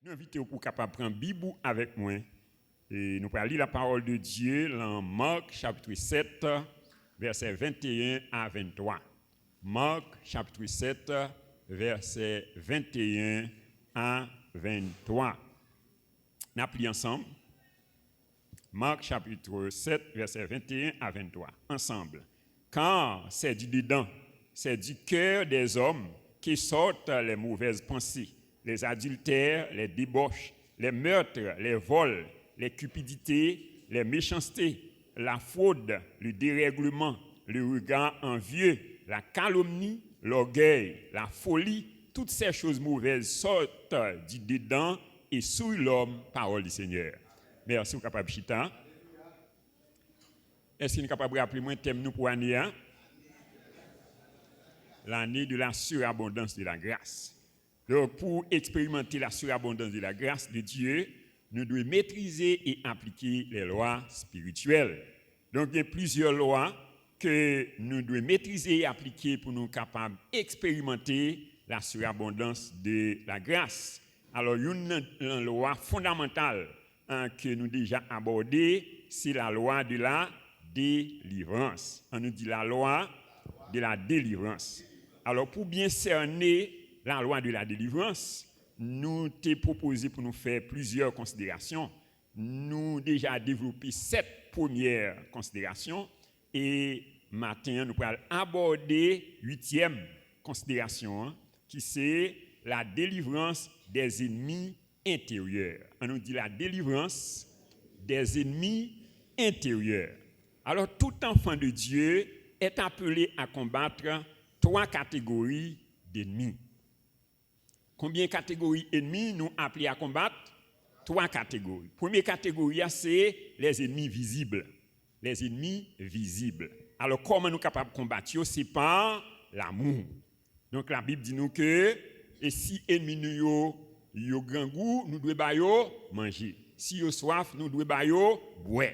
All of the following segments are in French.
Nous invitons pour capable prendre Bible avec moi et nous allons lire la parole de Dieu dans Marc chapitre 7 versets 21 à 23. Marc chapitre 7 versets 21 à 23. Nous allons ensemble. Marc chapitre 7 versets 21 à 23. Ensemble. Car c'est du dedans, c'est du cœur des hommes qui sortent les mauvaises pensées, les adultères, les débauches, les meurtres, les vols, les cupidités, les méchancetés, la fraude, le dérèglement, le regard envieux, la calomnie, l'orgueil, la folie, toutes ces choses mauvaises sortent du dedans et souillent l'homme, parole du Seigneur. Merci, vous êtes capable de chita. Est-ce que vous êtes capable de rappeler moi thème nous pour l'année? L'année de la surabondance de la grâce. Donc, pour expérimenter la surabondance de la grâce de Dieu, nous devons maîtriser et appliquer les lois spirituelles. Donc, il y a plusieurs lois que nous devons maîtriser et appliquer pour nous capables d'expérimenter la surabondance de la grâce. Alors, une loi fondamentale que nous déjà abordée, c'est la loi de la délivrance. On nous dit la loi de la délivrance. Alors, pour bien cerner la loi de la délivrance, nous t'ai proposé pour nous faire plusieurs considérations. Nous déjà développé 7 premières considérations et maintenant nous allons aborder 8e considération qui c'est la délivrance des ennemis intérieurs. On nous dit la délivrance des ennemis intérieurs. Alors tout enfant de Dieu est appelé à combattre 3 catégories d'ennemis. Combien de catégories ennemis nous appelés à combattre? 3 catégories. Première catégorie, c'est les ennemis visibles. Les ennemis visibles. Alors, comment nous sommes capables de combattre? C'est par l'amour. Donc, la Bible dit nous que et si ennemi nous yo grand goût, nous devons manger. Si yo soif, nous devons boire.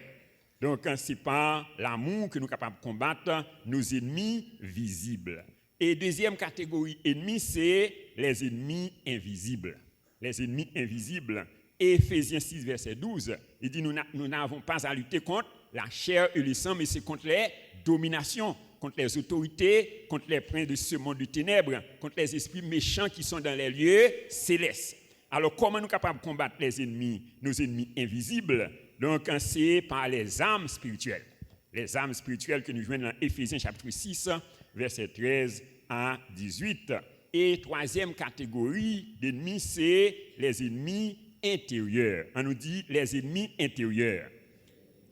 Donc, c'est par l'amour que nous sommes capables de combattre nos ennemis visibles. Et deuxième catégorie ennemis, c'est les ennemis invisibles. Les ennemis invisibles. Éphésiens 6, verset 12, il dit nous n'avons pas à lutter contre la chair et le sang, mais c'est contre les dominations, contre les autorités, contre les princes de ce monde de ténèbres, contre les esprits méchants qui sont dans les lieux célestes. Alors, comment nous sommes capables de combattre les ennemis, nos ennemis invisibles? Donc, c'est par les armes spirituelles. Les armes spirituelles que nous joignons dans Éphésiens chapitre 6, verset 13 à 18. Et troisième catégorie d'ennemis, c'est les ennemis intérieurs. On nous dit les ennemis intérieurs.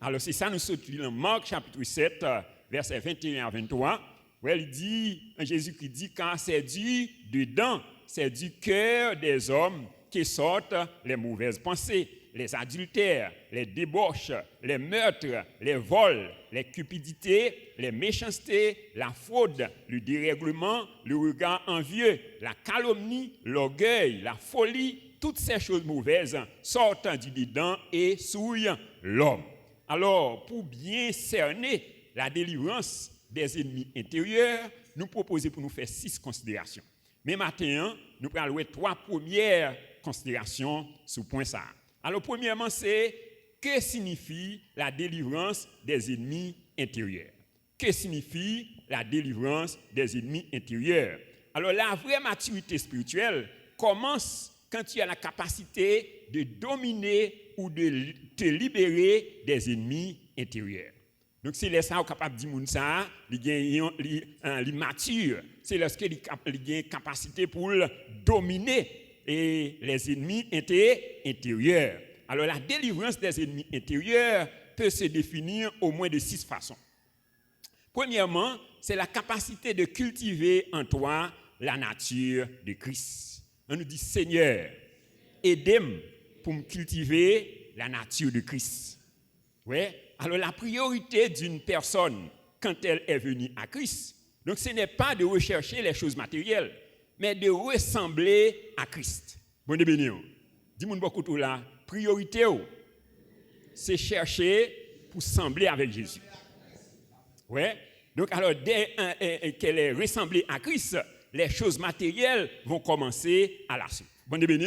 Alors c'est ça, nous sommes dans Marc chapitre 7, verset 21 à 23, où il dit, Jésus-Christ dit, car c'est du dedans, c'est du cœur des hommes qui sortent les mauvaises pensées, les adultères, les débauches, les meurtres, les vols, les cupidités, les méchancetés, la fraude, le dérèglement, le regard envieux, la calomnie, l'orgueil, la folie, toutes ces choses mauvaises sortent du dedans et souillent l'homme. Alors, pour bien cerner la délivrance des ennemis intérieurs, nous proposons pour nous faire 6 considérations. Mais maintenant, nous allons voir 3 premières considérations sur ce point ça. Alors, premièrement, c'est que signifie la délivrance des ennemis intérieurs? Que signifie la délivrance des ennemis intérieurs? Alors, la vraie maturité spirituelle commence quand tu as la capacité de dominer ou de te libérer des ennemis intérieurs. Donc, c'est là ça qu'on est capable de dire ça, il mature. C'est lorsqu'il a une capacité pour dominer et les ennemis intérieurs. Alors, la délivrance des ennemis intérieurs peut se définir au moins de 6 façons. Premièrement, c'est la capacité de cultiver en toi la nature de Christ. On nous dit, Seigneur, aide-moi pour me cultiver la nature de Christ. Ouais. Alors, la priorité d'une personne, quand elle est venue à Christ, donc ce n'est pas de rechercher les choses matérielles, mais de ressembler à Christ. Bon de béni. Dis-moi beaucoup tout là. Priorité, c'est chercher pour sembler avec Jésus. Ouais. Donc, alors, dès qu'elle est ressemblée à Christ, les choses matérielles vont commencer à la suite. Bon de béni.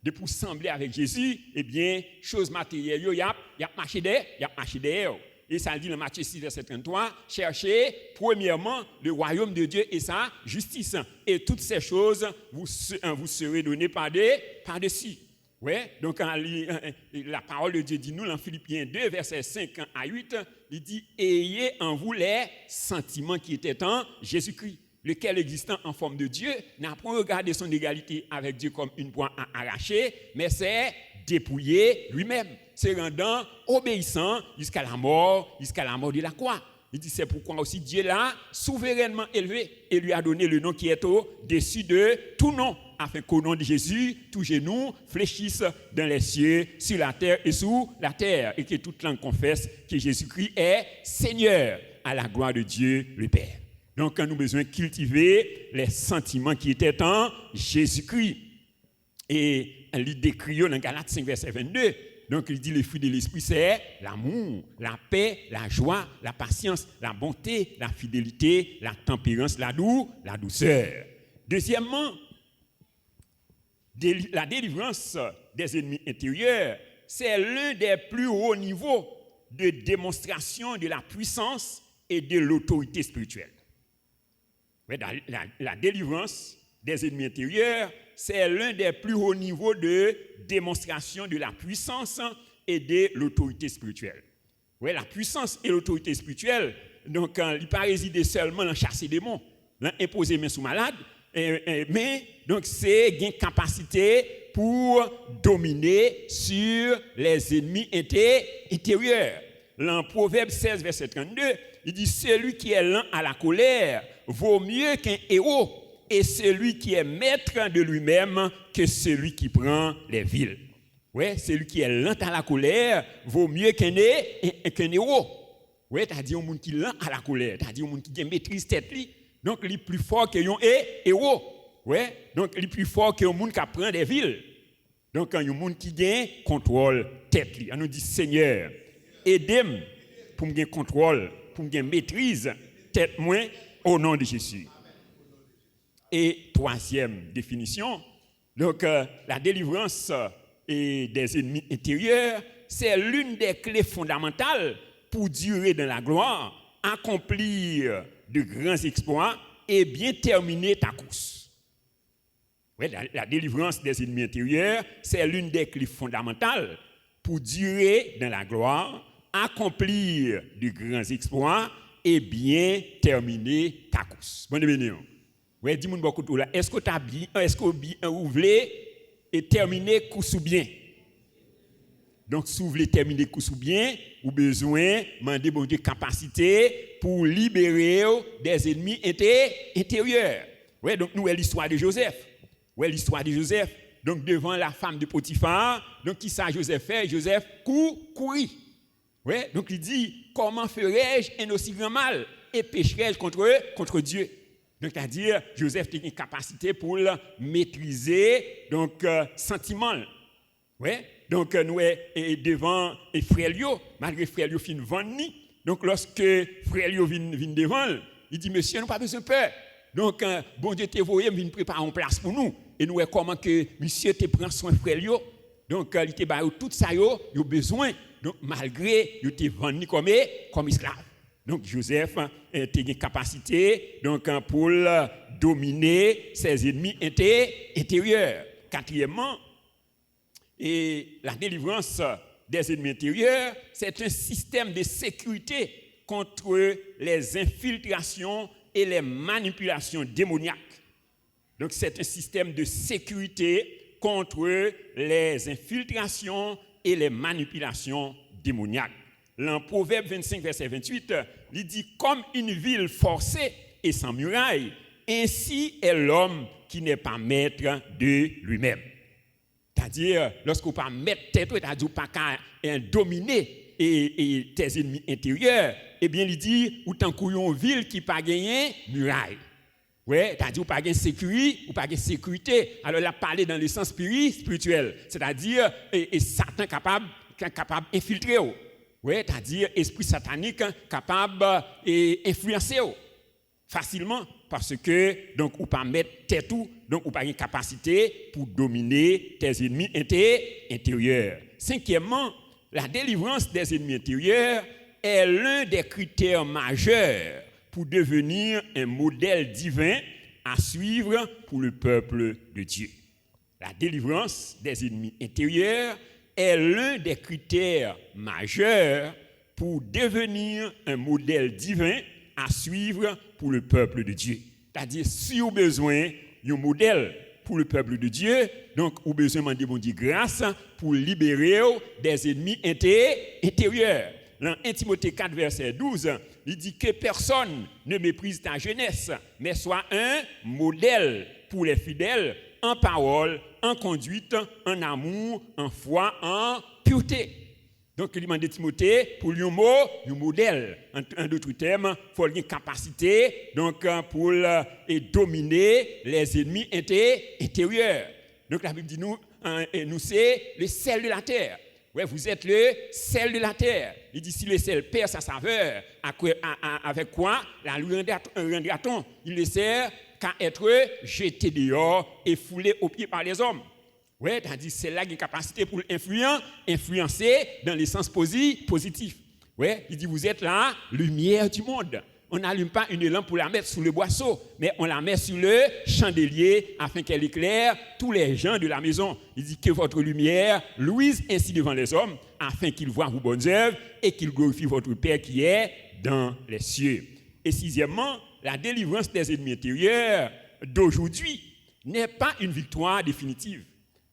de pour sembler avec Jésus, eh bien, choses matérielles, il y a marché derrière. Et ça dit dans Matthieu 6, verset 33, cherchez premièrement le royaume de Dieu et sa justice. Et toutes ces choses vous serez données par-dessus. Ouais, donc la parole de Dieu dit nous dans Philippiens 2, verset 5 à 8, il dit « Ayez en vous les sentiments qui étaient en Jésus-Christ, lequel existant en forme de Dieu, n'a pas regardé son égalité avec Dieu comme une proie à arracher, mais c'est dépouiller lui-même, se rendant obéissant jusqu'à la mort de la croix. » Il dit c'est pourquoi aussi Dieu l'a souverainement élevé et lui a donné le nom qui est au-dessus de tout nom, afin qu'au nom de Jésus, tous genoux fléchissent dans les cieux, sur la terre et sous la terre, et que toute langue confesse que Jésus-Christ est Seigneur, à la gloire de Dieu le Père. Donc, nous avons besoin de cultiver les sentiments qui étaient en Jésus-Christ. Et il décrit dans Galates 5, verset 22. Donc, il dit les fruits de l'esprit, c'est l'amour, la paix, la joie, la patience, la bonté, la fidélité, la tempérance, la douceur. Deuxièmement, la délivrance des ennemis intérieurs, c'est l'un des plus hauts niveaux de démonstration de la puissance et de l'autorité spirituelle. La délivrance des ennemis intérieurs, c'est l'un des plus hauts niveaux de démonstration de la puissance et de l'autorité spirituelle. Ouais, la puissance et l'autorité spirituelle, donc, il ne pas résider seulement dans chasser des démons, dans imposer main sous malade, mais donc c'est une capacité pour dominer sur les ennemis intérieurs. Dans Proverbe 16, verset 32, il dit « Celui qui est lent à la colère vaut mieux qu'un héros, et celui qui est maître de lui-même que celui qui prend les villes. » Ouais, celui qui est lent à la colère vaut mieux qu'un héros. Ouais, c'est-à-dire un monde qui est lent à la colère, c'est-à-dire un monde qui maîtrise tête li. Donc, il est plus fort qu'un héros. Ouais, donc il est plus fort qu'un monde qui prend des villes. Donc, il y a un monde qui gagne contrôle tête li. On nous dit Seigneur, aidez-moi pour me gagner contrôle, pour me gagner maîtrise tête moi au nom de Jésus. Et troisième définition, donc la délivrance des ennemis intérieurs, c'est l'une des clés fondamentales pour durer dans la gloire, accomplir de grands exploits et bien terminer ta course. Oui, la délivrance des ennemis intérieurs, c'est l'une des clés fondamentales pour durer dans la gloire, accomplir de grands exploits et bien terminer ta course. Bonne bénédiction. Oui, dis-moi beaucoup de là. Est-ce que tu as bien, vous voulez terminer course ou bien? Donc, si vous voulez terminer course ou bien, vous avez besoin de demander bon Dieu capacité pour libérer des ennemis intérieurs. Oui, donc nous avons l'histoire de Joseph. Oui, l'histoire de Joseph. Donc, devant la femme de Potiphar, donc qui ça Joseph fait? Joseph courit. Oui, donc il dit, comment ferais-je un aussi grand mal et pécherais-je contre Dieu? Donc, c'est-à-dire, Joseph a une capacité pour maîtriser donc sentiment. Ouais. Donc, nous sommes devant frère Lio, malgré frère Lio fin vendre. Donc, lorsque frère Lio vient devant, il dit, monsieur, nous n'avons pas besoin de peur. Donc, bon Dieu te voyé, vient préparer une place pour nous. Et nous voyons comment que monsieur te prend soin frère Lio. Donc, il te barre tout ça, il a besoin. Donc, malgré, il te vendu comme esclave. Donc, Joseph a une capacité donc, pour dominer ses ennemis intérieurs. Quatrièmement, et la délivrance des ennemis intérieurs, c'est un système de sécurité contre les infiltrations et les manipulations démoniaques. Donc, c'est un système de sécurité contre les infiltrations et les manipulations démoniaques. Dans Proverbe 25, verset 28, il dit « Comme une ville forcée et sans muraille, ainsi est l'homme qui n'est pas maître de lui-même. » C'est-à-dire, lorsqu'on ne peut pas mettre tête, c'est-à-dire pas dominer tes ennemis intérieurs, eh bien, il dit, ou tant qu'on une ville qui n'a pas gagné muraille. Oui, c'est-à-dire, ou pas gagné sécurité, ou pas gagné sécurité. Alors, il a parlé dans le sens spirituel, c'est-à-dire, et Satan capable d'infiltrer. Oui, c'est-à-dire, esprit satanique capable d'influencer facilement. parce que donc ou pas mettre tête tout, donc ou pas une capacité pour dominer tes ennemis intérieurs. Cinquièmement, la délivrance des ennemis intérieurs est l'un des critères majeurs pour devenir un modèle divin à suivre pour le peuple de Dieu. La délivrance des ennemis intérieurs est l'un des critères majeurs pour devenir un modèle divin à suivre pour le peuple de Dieu. C'est-à-dire, si vous avez besoin d'un modèle pour le peuple de Dieu, donc vous avez besoin de demander bon Dieu grâce pour libérer des ennemis intérieurs. Dans 1 Timothée 4, verset 12, il dit que personne ne méprise ta jeunesse, mais soit un modèle pour les fidèles en parole, en conduite, en amour, en foi, en pureté. Donc, il demande à Timothée pour lui un modèle. En d'autres termes, il faut une capacité donc, pour dominer les ennemis intérieurs. Donc, la Bible dit nous c'est le sel de la terre. Ouais, vous êtes le sel de la terre. Il dit si le sel perd sa saveur, avec quoi la lui rendra-t-on? Il ne sert qu'à être jeté dehors et foulé aux pieds par les hommes. Oui, c'est-à-dire c'est là qu'il y a une capacité pour influencer dans le sens positif. Oui, il dit vous êtes la lumière du monde. On n'allume pas une lampe pour la mettre sous le boisseau, mais on la met sur le chandelier afin qu'elle éclaire tous les gens de la maison. Il dit que votre lumière luise ainsi devant les hommes afin qu'ils voient vos bonnes œuvres et qu'ils glorifient votre Père qui est dans les cieux. Et sixièmement, la délivrance des ennemis intérieurs d'aujourd'hui n'est pas une victoire définitive,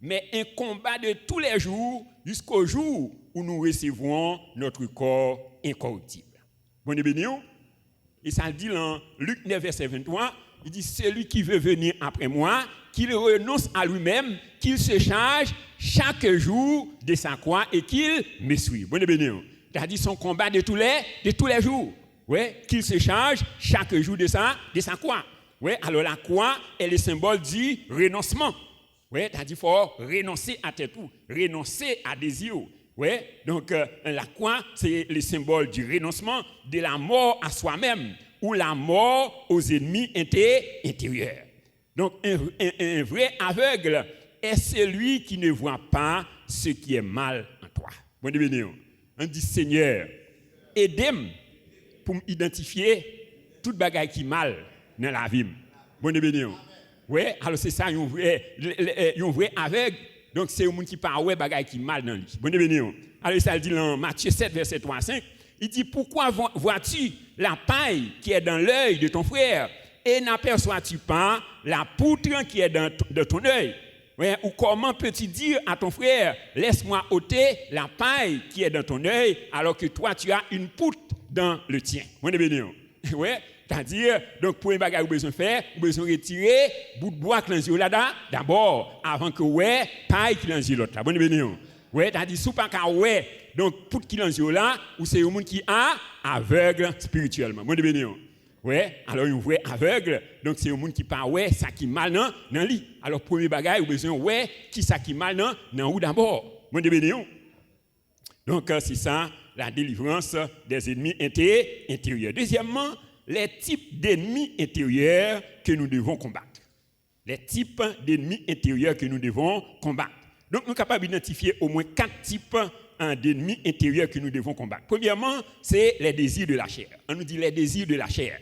mais un combat de tous les jours jusqu'au jour où nous recevrons notre corps incorruptible. Bon béni. Et ça dit dans Luc 9, verset 23, il dit, celui qui veut venir après moi, qu'il renonce à lui-même, qu'il se charge chaque jour de sa croix et qu'il me suive. Bon béni. C'est-à-dire son combat de tous les jours. Ouais, qu'il se charge chaque jour de sa croix. Ouais, alors la croix est le symbole du renoncement. Ouais, c'est-à-dire qu'il faut renoncer à tout, renoncer à désir. Ouais, donc la croix, c'est le symbole du renoncement, de la mort à soi-même ou la mort aux ennemis intérieurs. Donc un vrai aveugle est celui qui ne voit pas ce qui est mal en toi. Bon béni. On dit Seigneur, aidez-moi pour m'identifier toute bagaille qui est mal dans la vie. Bon béni. Ouais, alors c'est ça, un vrai aveugle. Donc c'est un monde qui parle ouais bagaille qui mal dans lui. Bon béni. Alors ça dit dans Matthieu 7 verset 3 à 5, il dit pourquoi vois-tu la paille qui est dans l'œil de ton frère et n'aperçois-tu pas la poutre qui est de ton œil? Ouais, ou comment peux-tu dire à ton frère laisse-moi ôter la paille qui est dans ton œil alors que toi tu as une poutre dans le tien? Bon béni. Ouais. C'est-à-dire, donc pour un bagage que vous besoin faire, vous besoin retirer bout de bois qui l'en là d'abord, avant que ouais, paille qui l'en l'autre. Bonne béni. Ouais, c'est-à-dire, sous pas qu'à ouais, donc pour qui l'en là, ou c'est un monde qui est aveugle spirituellement. Bonne béni. Ouais, alors un vrai aveugle, donc c'est un monde qui pas ouais, ça qui mal dans lui. Alors premier bagage, vous besoin ouais, qui ça qui mal dans ou d'abord. Bonne béni. Donc c'est ça la délivrance des ennemis intérieurs. Deuxièmement, les types d'ennemis intérieurs que nous devons combattre. Les types d'ennemis intérieurs que nous devons combattre. Donc, nous sommes capables d'identifier au moins 4 types d'ennemis intérieurs que nous devons combattre. Premièrement, c'est les désirs de la chair. On nous dit les désirs de la chair.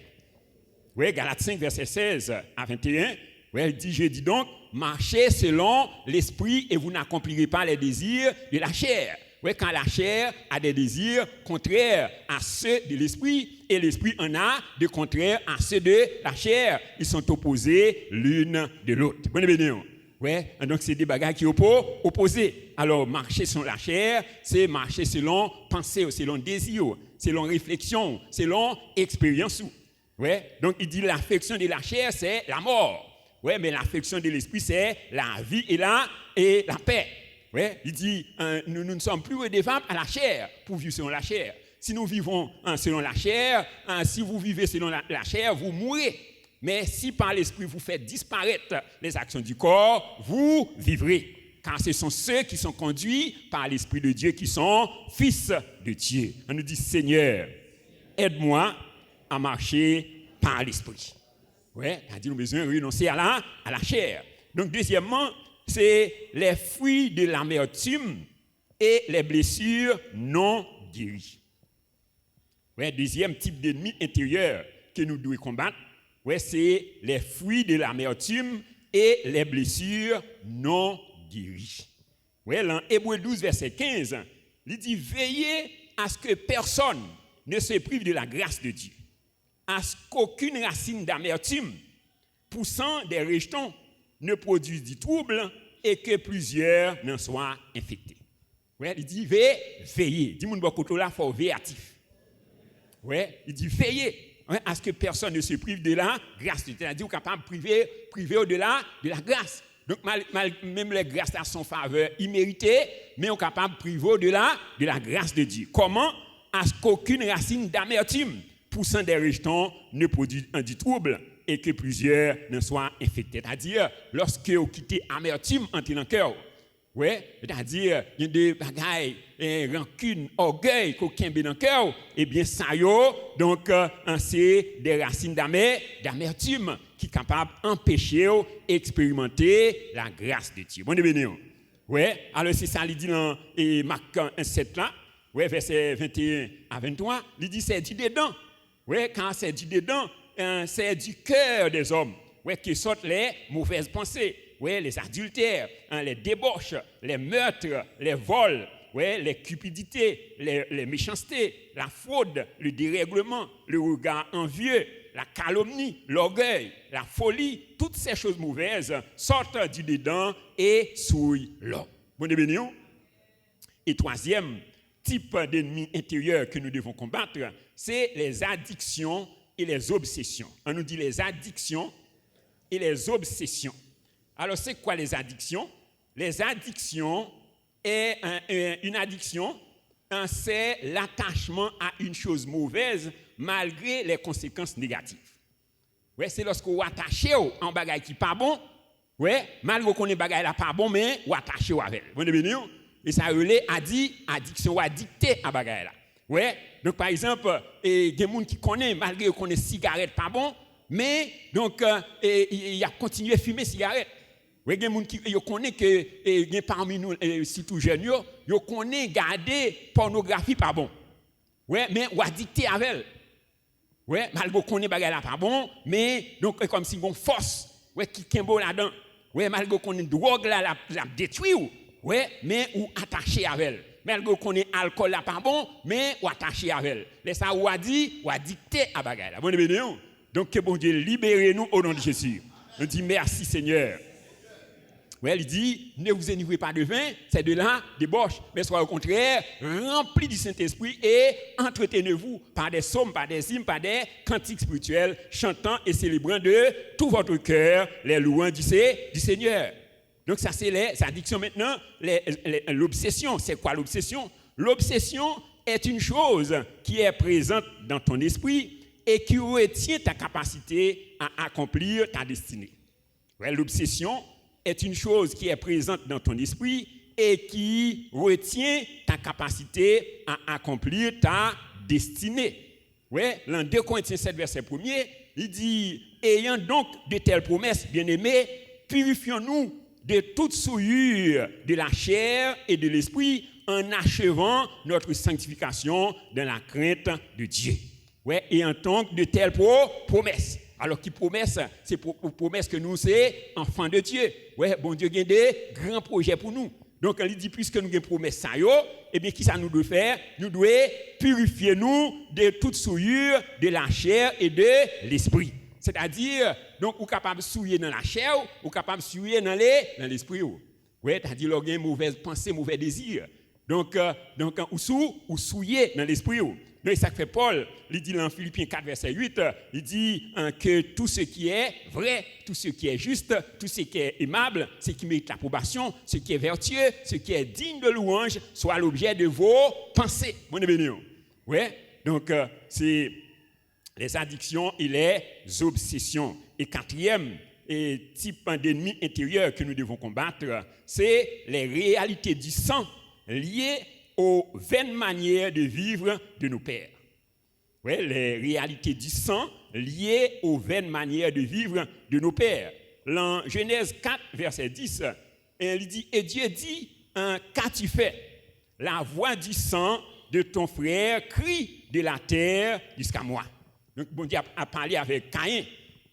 Oui, Galates 5, verset 16 à 21. Oui, il dit, je dis donc, marchez selon l'esprit et vous n'accomplirez pas les désirs de la chair. Oui, quand la chair a des désirs contraires à ceux de l'esprit, et l'esprit en a de contraires à ceux de la chair. Ils sont opposés l'une de l'autre. Bonne béni. Oui, donc c'est des bagages qui sont opposés. Alors, marcher selon la chair, c'est marcher selon pensée, selon désir, selon réflexion, selon expérience. Oui, donc il dit l'affection de la chair, c'est la mort. Oui, mais l'affection de l'esprit, c'est la vie et la paix. Ouais, il dit, nous ne sommes plus redevables à la chair pour vivre selon la chair. Si nous vivons selon la chair, si vous vivez selon la chair, vous mourrez. Mais si par l'esprit vous faites disparaître les actions du corps, vous vivrez. Car ce sont ceux qui sont conduits par l'Esprit de Dieu qui sont fils de Dieu. On nous dit, Seigneur, aide-moi à marcher par l'Esprit. Ouais, c'est-à-dire nous besoin renoncer à la chair. Donc deuxièmement, c'est les fruits de l'amertume et les blessures non guéries. Ouais, deuxième type d'ennemi intérieur que nous devons combattre, ouais, c'est les fruits de l'amertume et les blessures non guéries. Ouais, dans Hébreux 12, verset 15, il dit « Veillez à ce que personne ne se prive de la grâce de Dieu, à ce qu'aucune racine d'amertume poussant des rejetons ne produise du trouble et que plusieurs n'en soient infectés. » Ouais, il dit veillez. Dis-moi beaucoup là, il faut veiller actif. Ouais, il dit veillez à ce que personne ne se prive de la grâce. C'est-à-dire qu'on est capable de priver au-delà de la grâce. Donc, même les grâces à son faveur imméritées, mais on est capable de priver au-delà de la grâce de Dieu. Comment? À ce qu'aucune racine d'amertume poussant des rejetons ne produise du trouble et que plusieurs ne soient infectés. C'est-à-dire, lorsque vous quittez l'amertume entre dans le cœur, ouais, c'est-à-dire, il y a des bagailles, rancune, orgueil, qu'aucun dans le cœur, et bien ça y est, donc, c'est des racines d'amertume qui sont capables d'empêcher d'expérimenter la grâce de Dieu. Bon, béni. Ouais, alors c'est ça, il dit dans Marc 1,7 là, ouais, verset 21 à 23, il dit c'est du dedans. Ouais, quand c'est du dedans, c'est du cœur des hommes, ouais, qui sortent les mauvaises pensées. Ouais, les adultères, les débauches, les meurtres, les vols, ouais, les cupidités, les méchancetés, la fraude, le dérèglement, le regard envieux, la calomnie, l'orgueil, la folie, toutes ces choses mauvaises sortent du dedans et souillent l'homme. Bon, béni. Et troisième type d'ennemi intérieur que nous devons combattre, c'est les addictions et les obsessions. On nous dit les addictions et les obsessions. Alors, c'est quoi les addictions? Les addictions, une addiction, c'est l'attachement à une chose mauvaise malgré les conséquences négatives. Ouais, c'est lorsque vous attachez à un bagage qui n'est pas bon, ouais, malgré qu'on ait bagage là pas bon, mais vous attachez avec. Vous comprenez? Et ça relève addiction ou addicté à bagage là. Ouais, donc par exemple, il y a des gens qui connaissent, malgré qu'on ait cigarette pas bon, mais donc il a continué à fumer cigarette. Oui, il y a des gens qui connaissent que parmi nous, surtout jeunes, ils connaissent garder pornographie pas bon. Ouais, mais ou addicté avec elle. Ouais, malgré qu'on ait bagay là pas bon, mais donc comme si on force, ouais, qui kembo là-dedans. Ouais, malgré qu'on ait drogue là, la détruit ou. Ouais, mais ou attaché avec elle. Malgré qu'on ait alcool là pas bon, mais ou attaché avec elle. Laisse ça ou a dit ou addicté à bagay là. Bon bénédiction. Donc que bon Dieu libérez-nous au nom de Jésus. On dit merci Seigneur. Ouais, il dit, ne vous enivrez pas de vin, c'est de la débauche, mais soyez au contraire remplis du Saint-Esprit et entretenez-vous par des psaumes, par des hymnes, par des cantiques spirituels, chantant et célébrant de tout votre cœur les louanges du Seigneur. Donc ça, c'est les addictions maintenant. L'obsession, c'est quoi l'obsession? L'obsession est une chose qui est présente dans ton esprit et qui retient ta capacité à accomplir ta destinée. Ouais, l'obsession est une chose qui est présente dans ton esprit et qui retient ta capacité à accomplir ta destinée. Ouais, dans 2 Corinthiens 7, verset 1er, il dit « Ayant donc de telles promesses, bien-aimés, purifions-nous de toute souillure de la chair et de l'esprit en achevant notre sanctification dans la crainte de Dieu. » Ouais, ayant donc de telles promesses. Alors, qui promesse, c'est promesse que nous, c'est enfants de Dieu. Ouais, bon Dieu a des grands projets pour nous. Donc, il dit, puisque nous avons des promesses, ça y est, eh bien, qui ça nous doit faire? Nous devons purifier nous de toute souillure de la chair et de l'esprit. C'est-à-dire, donc, vous êtes capable de souiller dans la chair, vous êtes capable de souiller dans l'esprit. Ouais, c'est-à-dire, vous avez une mauvaise pensée, mauvais désir. Donc, ou souiller dans l'esprit. Donc, ça fait Paul, il dit dans Philippiens 4, verset 8, il dit que tout ce qui est vrai, tout ce qui est juste, tout ce qui est aimable, ce qui mérite l'approbation, ce qui est vertueux, ce qui est digne de louange, soit l'objet de vos pensées. Bon, béni. Ouais, donc, c'est les addictions et les obsessions. Et quatrième type d'ennemi intérieur que nous devons combattre, c'est les réalités du sang liées aux vaines manières de vivre de nos pères. Ouais, les réalités du sang liées aux vaines manières de vivre de nos pères. Dans Genèse 4, verset 10, il dit, et Dieu dit, qu'as-tu fait? La voix du sang de ton frère crie de la terre jusqu'à moi. Donc, bon Dieu a parlé avec Caïn.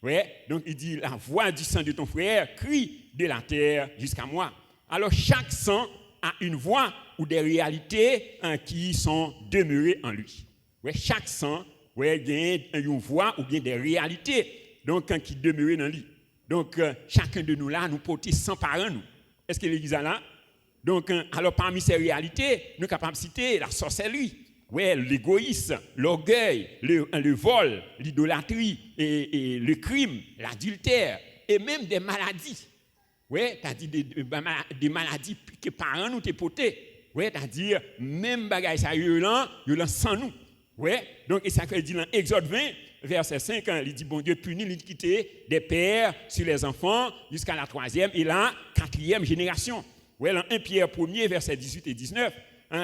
Ouais, donc il dit, la voix du sang de ton frère crie de la terre jusqu'à moi. Alors, chaque sang a une voix ou des réalités qui sont demeurées en lui. Ouais, chaque sang, ouais, il y a une voix ou bien des réalités donc, qui demeurent dans lui. Donc, chacun de nous là, nous portons 100 par an, nous. Est-ce que l'Église est là? Donc, alors, parmi ces réalités, nous sommes capables de citer la sorcellerie, ouais, l'égoïsme, l'orgueil, le vol, l'idolâtrie, et le crime, l'adultère, et même des maladies. Ouais, c'est-à-dire des maladies que parents nous t'ont portées. Ouais, c'est-à-dire même bagaille ça violent sans nous. Ouais, donc et ça fait dit dans Exode 20 verset 5 il dit bon Dieu punit l'iniquité des pères sur les enfants jusqu'à la 3e et la 4e génération. Ouais, dans 1 Pierre 1er verset 18 et 19,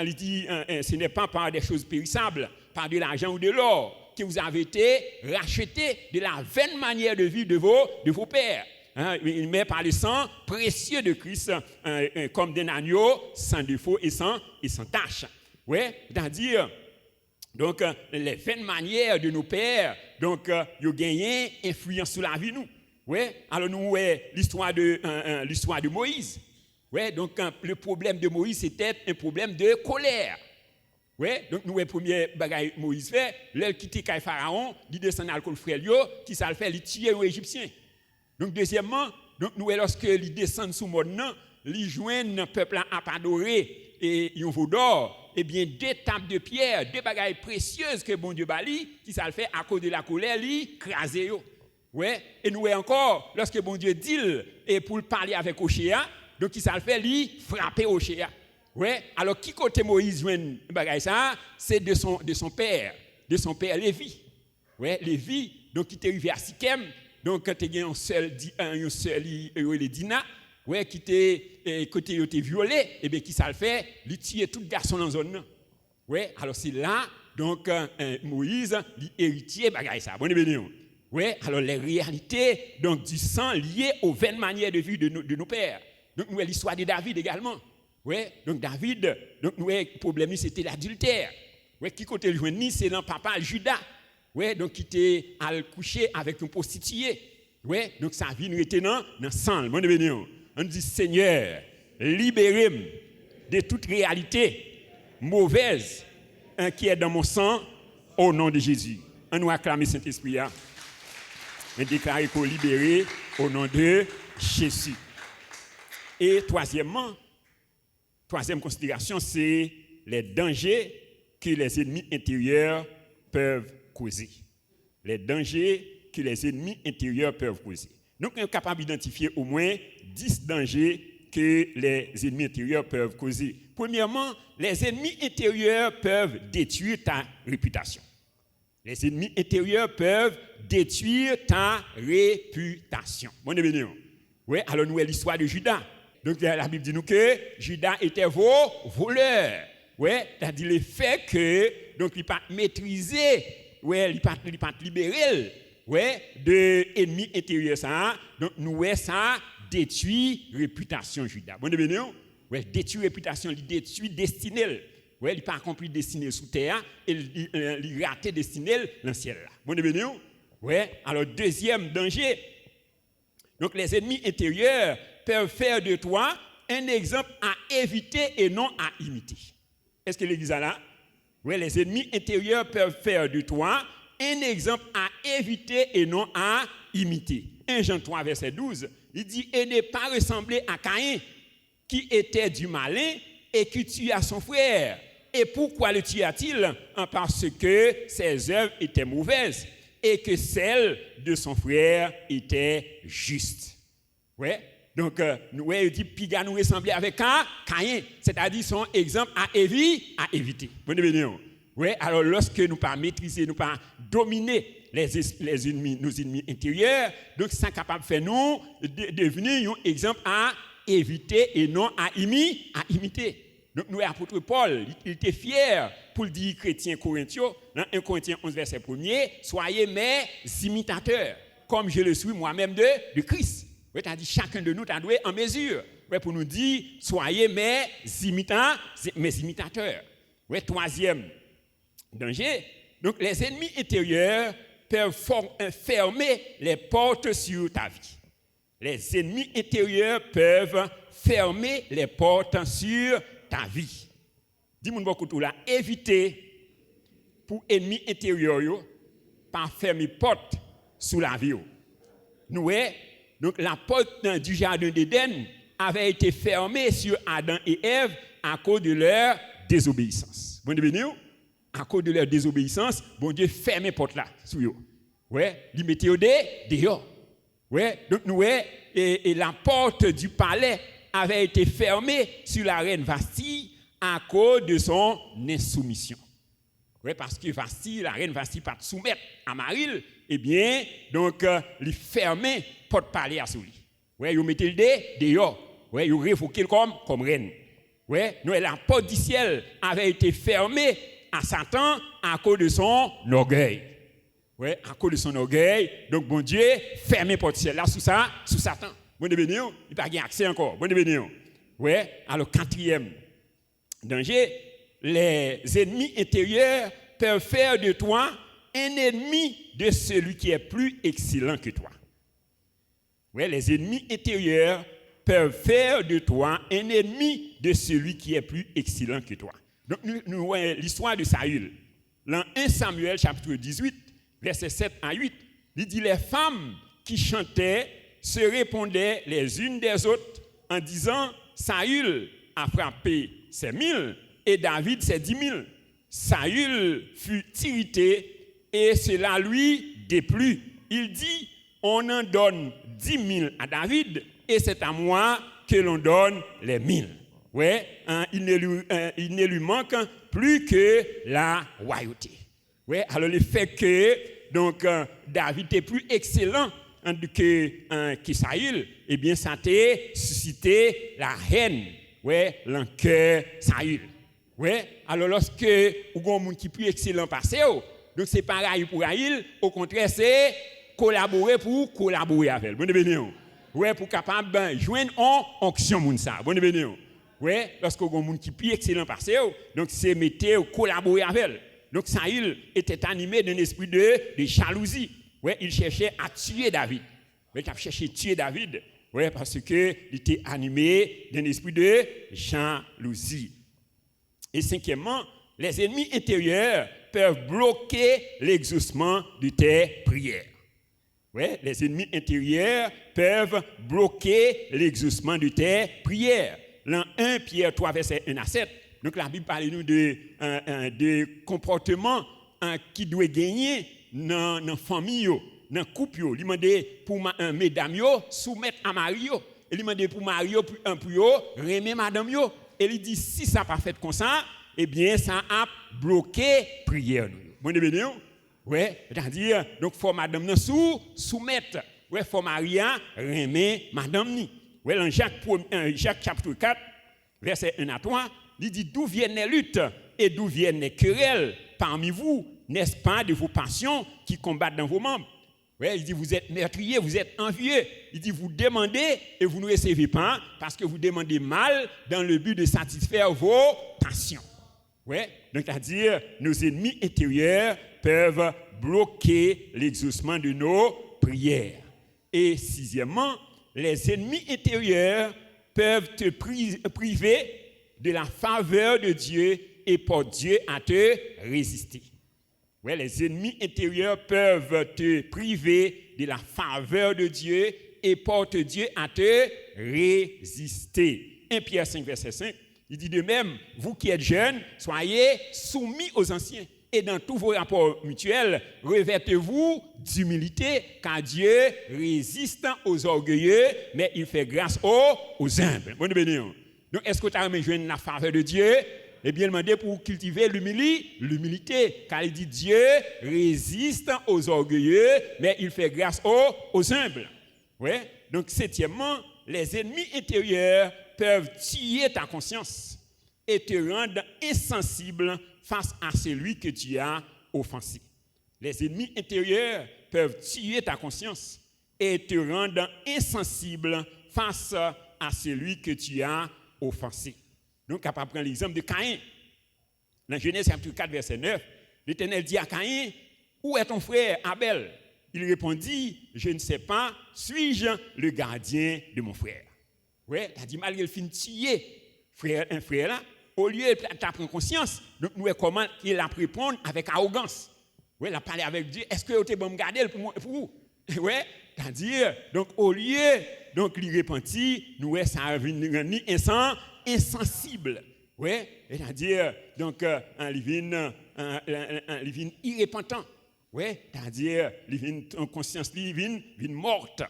il dit ce n'est pas par des choses périssables, par de l'argent ou de l'or que vous avez été rachetés de la vaine manière de vivre de vos pères. Mais par le sang précieux de Christ, comme d'un agneau, sans défaut et sans tache. Ouais, c'est-à-dire, donc, les vaines manières de nos pères, donc, ils ont gagné influence sur la vie nous. Ouais, alors nous, ouais, l'histoire de Moïse. Ouais, donc, le problème de Moïse, c'était un problème de colère. Ouais, donc nous le premier bagaille Moïse fait, l'elle quitte Pharaon, il descend dans le frère qui ça le fait, il tue les Égyptiens. Donc deuxièmement, donc nous lorsque il descend sous monde nan, il joindre le peuple à adorer et un veau d'or, et bien deux tables de pierre, deux bagailles précieuses que bon Dieu bali, qui ça le fait à cause de la colère, il craser yo. Ouais, et nous encore lorsque bon Dieu dit et pour parler avec Ochéa, donc qui ça le fait, il frapper Ochéa. Ouais, alors qui côté Moïse joint bagaille ça, c'est de son père Lévi. Ouais, Lévi donc qui était arrivé à Sichem, donc quand tu as un seul Dina, ouais qui était côté était violé, et bien qui ça le fait, il tue tout garçon dans zone. Ouais, alors c'est là donc Moïse l'héritier bagaille ça. Bonne béni. Ouais, alors les réalités donc du sang liées aux vaines manières de vie de nos pères. Donc nous l'histoire de David également. Ouais, donc David, donc nous le problème c'était l'adultère. Ouais, qui côté le joindre c'est dans papa Judas. Ouais, donc qui était à coucher avec une prostituée. Ouais, donc sa vie nous était dans sang. Bon béni. On dit Seigneur, libérez-moi de toute réalité mauvaise qui est dans mon sang au nom de Jésus. On nous acclame Saint-Esprit et déclarer qu'on libéré au nom de Jésus. Et troisième considération, c'est les dangers que les ennemis intérieurs peuvent causer. Les dangers que les ennemis intérieurs peuvent causer. Donc, on est capable d'identifier au moins 10 dangers que les ennemis intérieurs peuvent causer. Premièrement, les ennemis intérieurs peuvent détruire ta réputation. Les ennemis intérieurs peuvent détruire ta réputation. Bon, béni. Oui, alors nous, l'histoire de Judas. Donc, la Bible dit nous que Judas était voleur. Oui, c'est-à-dire le fait que, donc, il n'a pas maîtrisé, ouais, il n'a pas libéré, ouais, de ennemis intérieurs, ça. Donc, nous, ça détruit réputation Judas. Bon, béni. Oui, détruit réputation, il détruit destinée. Oui, il n'a pas accompli destinée sous terre, et il raté destinée dans le ciel. Bon, béni. Oui, alors, deuxième danger. Donc, les ennemis intérieurs peuvent faire de toi un exemple à éviter et non à imiter. Est-ce que l'Église est là? Oui, les ennemis intérieurs peuvent faire de toi un exemple à éviter et non à imiter. 1 Jean 3, verset 12, il dit « Et ne pas ressembler à Caïn, qui était du malin et qui tua son frère. Et pourquoi le tua-t-il? Parce que ses œuvres étaient mauvaises et que celles de son frère étaient justes. » Ouais. Donc, il dit, Piga nous ressemblait avec Caïn, c'est-à-dire son exemple à éviter. Bonne bénédiction. Oui, alors lorsque nous pas maîtriser, nous pas dominer les ennemis, nos ennemis intérieurs, donc c'est capable de faire nous devenir un exemple à éviter et non à imiter. Donc, nous, l'apôtre Paul, il était fier pour dire chrétiens corinthiens, dans 1 Corinthiens 11, verset 1er, soyez mes imitateurs, comme je le suis moi-même de Christ. Oui, tu as dit, chacun de nous t'a doué en mesure. Oui, pour nous dire, soyez mes imitateurs. Oui, troisième danger. Donc, les ennemis intérieurs peuvent fermer les portes sur ta vie. Les ennemis intérieurs peuvent fermer les portes sur ta vie. Dis-moi beaucoup tout là, évitez pour ennemis intérieurs pas fermer porte sur la vie. Nous, donc la porte du jardin d'Éden avait été fermée sur Adam et Ève à cause de leur désobéissance. Bon Dieu, à cause de leur désobéissance, bon Dieu ferme porte là sur eux. Ouais, il mettait dehors. Ouais, donc nous et la porte du palais avait été fermée sur la reine Vasti à cause de son insoumission. Ouais, parce que Vasti, la reine Vasti pas soumettre à Maril, eh bien, donc il fermait porte palais à lui. Ouais, il mettait le dehors. Ouais, il révoquait comme reine. Ouais, nous la porte du ciel avait été fermée à Satan à cause de son orgueil. Ouais, à cause de son orgueil. Donc, bon Dieu, fermez porte ciel là sous Satan. Bon Dieu béni, il n'a pas accès encore. Bon Dieu béni. Ouais, alors quatrième danger, les ennemis intérieurs peuvent faire de toi un ennemi de celui qui est plus excellent que toi. Ouais, les ennemis intérieurs peuvent faire de toi un ennemi de celui qui est plus excellent que toi. Donc, nous voyons l'histoire de Saül. Dans 1 Samuel, chapitre 18, versets 7 à 8, il dit les femmes qui chantaient se répondaient les unes des autres en disant Saül a frappé ses 1000 et David ses 10 000. Saül fut irrité et cela lui déplut. Il dit on en donne 10 000 à David et c'est à moi que l'on donne les 1000. Ouais, il ne lui manque plus que la royauté. Ouais, alors le fait que donc David est plus excellent que Saül, eh bien ça a suscité la haine, ouais, dans cœur Saül. Ouais, alors lorsque vous avez un monde qui est plus excellent passé, donc c'est pareil pour Saül, au contraire c'est collaborer pour collaborer avec elle. Bon béni. Ouais, pour capable joindre en onction moun ça. Bon béni. Ouais, lorsque vous avez un monde qui est plus excellent passé, donc c'est mettre collaborer avec elle. Donc Saül était animé d'un esprit de jalousie. Ouais, il cherchait à tuer David. Ouais, il a cherché à tuer David. Ouais, parce qu'il était animé d'un esprit de jalousie. Et cinquièmement, les ennemis intérieurs peuvent bloquer l'exaucement de tes prières. Ouais, les ennemis intérieurs peuvent bloquer l'exaucement de tes prières. Dans 1 Pierre 3, verset 1 à 7, donc la Bible parle nous de comportements qui doivent gagner dans la famille, dans le couple. Il demande pour mesdames soumettre à Marie. Il demande pour Marie pour remettre madame. Et il dit si ça n'a pas fait comme ça, eh bien ça a bloqué prière. Bon béni. Ouais, c'est-à-dire donc faut madame soumettre. Ouais, faut Maria remettre madame ni. Ouais, dans Jacques chapitre 4, verset 1 à 3, il dit d'où viennent les luttes et d'où viennent les querelles parmi vous, n'est-ce pas de vos passions qui combattent dans vos membres? Ouais, il dit vous êtes meurtriers, vous êtes envieux. Il dit vous demandez et vous ne recevez pas parce que vous demandez mal dans le but de satisfaire vos passions. Ouais, donc c'est-à-dire nos ennemis intérieurs peuvent bloquer l'exaucement de nos prières. Et sixièmement, les ennemis intérieurs peuvent te priver de la faveur de Dieu et portent Dieu à te résister. Ouais, les ennemis intérieurs peuvent te priver de la faveur de Dieu et portent Dieu à te résister. 1 Pierre 5, verset 5, il dit de même, vous qui êtes jeunes, soyez soumis aux anciens. Et dans tous vos rapports mutuels, revêtez-vous d'humilité, car Dieu résiste aux orgueilleux, mais il fait grâce aux humbles. Bonne bénédiction. Donc, est-ce que tu as rejoint la faveur de Dieu? Eh bien, demandez pour cultiver l'humilité, car il dit Dieu résiste aux orgueilleux, mais il fait grâce aux humbles. Ouais. Donc, septièmement, les ennemis intérieurs peuvent tuer ta conscience. et te rendre insensible face à celui que tu as offensé. Les ennemis intérieurs peuvent tuer ta conscience et te rendre insensible face à celui que tu as offensé. Donc, capable de prendre l'exemple de Caïn. Dans Genèse chapitre 4, verset 9, l'Éternel dit à Caïn, où est ton frère Abel? Il répondit, je ne sais pas, suis-je le gardien de mon frère? Oui, il a dit, malgré le fin tuer un frère là, au lieu de prendre conscience, donc nous voyons comment il a répondu avec arrogance. Oui, il a parlé avec Dieu, est-ce que vous avez bon me garder pour vous? Oui, c'est-à-dire, donc au lieu, donc il repentit, nous voyons ça a rendu insensible. Oui, c'est-à-dire, donc, un livin irrépentant. Oui, c'est-à-dire, en conscience livine morte.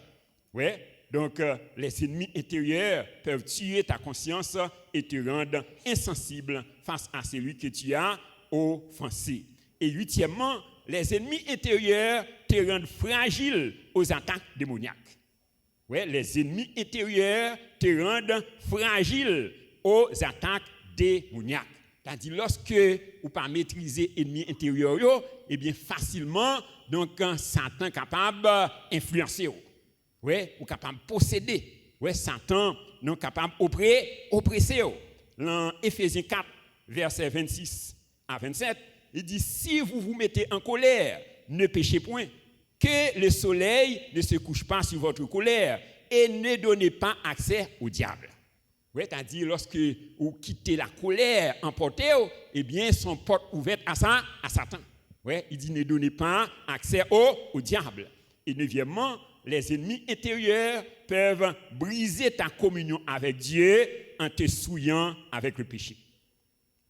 Oui, donc, les ennemis intérieurs peuvent tuer ta conscience et te rendre insensible face à celui que tu as offensé. Et huitièmement, les ennemis intérieurs te rendent fragile aux attaques démoniaques. Oui, les ennemis intérieurs te rendent fragile aux attaques démoniaques. C'est-à-dire, lorsque vous ne pas maîtriser l'ennemi intérieur, eh bien, facilement, donc, Satan est capable d'influencer. Oui, ou capable de posséder. Oui, Satan est capable d'oppresser. Dans Éphésiens 4, versets 26 à 27, il dit, si vous vous mettez en colère, ne péchez point, que le soleil ne se couche pas sur votre colère et ne donnez pas accès au diable. Oui, c'est-à-dire, lorsque vous quittez la colère emportée, eh bien, son porte ouverte à Satan. Oui, il dit, ne donnez pas accès au diable. Et neuvièmement, les ennemis intérieurs peuvent briser ta communion avec Dieu en te souillant avec le péché.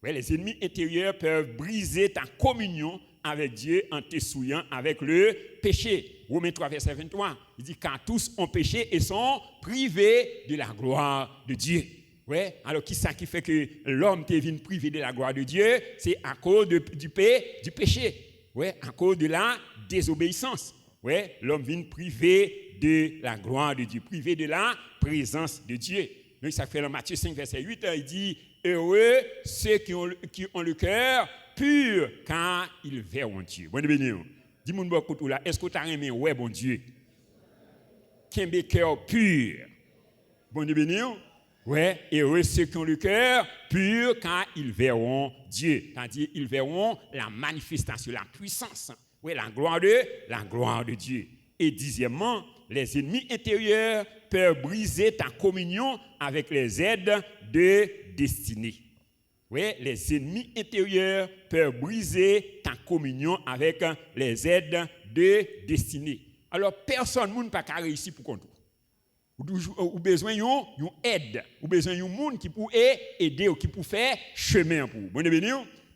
Oui, les ennemis intérieurs peuvent briser ta communion avec Dieu en te souillant avec le péché. Romains 3, verset 23, il dit, car tous ont péché et sont privés de la gloire de Dieu. Ouais, alors qui ça qui fait que l'homme est venu privé de la gloire de Dieu? C'est à cause du péché. Ouais, à cause de la désobéissance. Ouais, l'homme vient privé de la gloire de Dieu, privé de la présence de Dieu. Donc ça fait dans Matthieu 5, verset 8, il dit, heureux ceux qui ont le cœur pur, car ils verront Dieu. Bon béni. Dis-moi beaucoup là, est-ce que tu as aimé ouais bon Dieu? Qui a le cœur pur. Bon béni. Ouais, heureux ceux qui ont le cœur pur, car ils verront Dieu. C'est-à-dire, ils verront la manifestation, la puissance, ouais, la gloire de Dieu. Et dixièmement, les ennemis intérieurs peuvent briser ta communion avec les aides de destinée. Oui, les ennemis intérieurs peuvent briser ta communion avec les aides de destinée. Alors, personne ne peut pas réussir pour compte. Ou besoin d'une aide, ou besoin d'un monde qui peut aider ou qui peut faire chemin pour vous. Bon béni.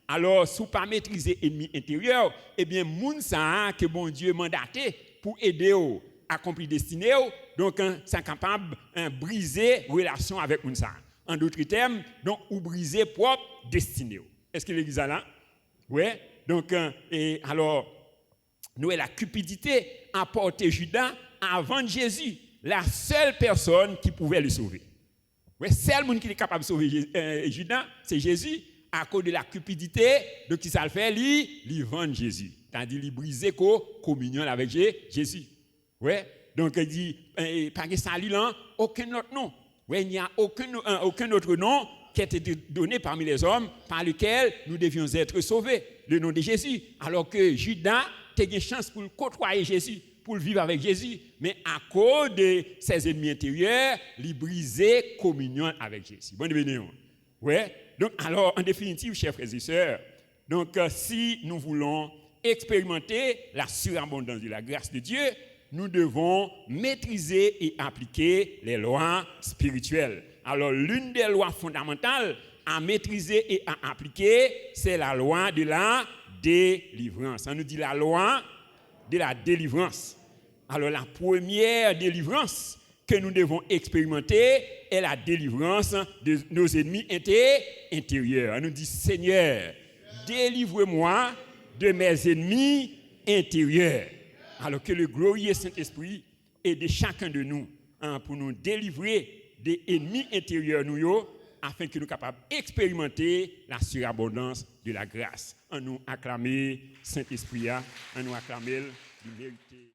Alors, si vous ne maîtrisez pas maîtriser l'ennemi intérieur, eh bien, monde ça que bon Dieu mandaté pour aider à accomplir destinée, donc c'est capable de briser relation avec monde ça. En d'autres termes, donc ou briser propre destinée. Est-ce que l'église est là? Oui. Donc et alors nous la cupidité a porté Judas avant Jésus. La seule personne qui pouvait le sauver. Oui, seul monde qui est capable de sauver Judas, c'est Jésus, à cause de la cupidité, donc qui ça le fait, il vend Jésus. C'est-à-dire, il brise la communion avec Jésus. Oui, donc il dit, par que ça, aucun autre nom. Oui, il n'y a aucun autre nom qui a été donné parmi les hommes par lequel nous devions être sauvés. Le nom de Jésus. Alors que Judas a eu une chance pour côtoyer Jésus, pour vivre avec Jésus, mais à cause de ses ennemis intérieurs, il brisait communion avec Jésus. Bonne béni. Ouais. Donc, alors, en définitive, chers frères et sœurs, donc, si nous voulons expérimenter la surabondance de la grâce de Dieu, nous devons maîtriser et appliquer les lois spirituelles. Alors, l'une des lois fondamentales à maîtriser et à appliquer, c'est la loi de la délivrance. On nous dit la loi de la délivrance. Alors la première délivrance que nous devons expérimenter est la délivrance de nos ennemis intérieurs. On nous dit, Seigneur, délivre-moi de mes ennemis intérieurs. Alors que le glorieux Saint-Esprit aide chacun de nous pour nous délivrer des ennemis intérieurs nous afin que nous soyons capables d'expérimenter la surabondance de la grâce. On nous acclamer Saint-Esprit, on nous acclamer l'humilité.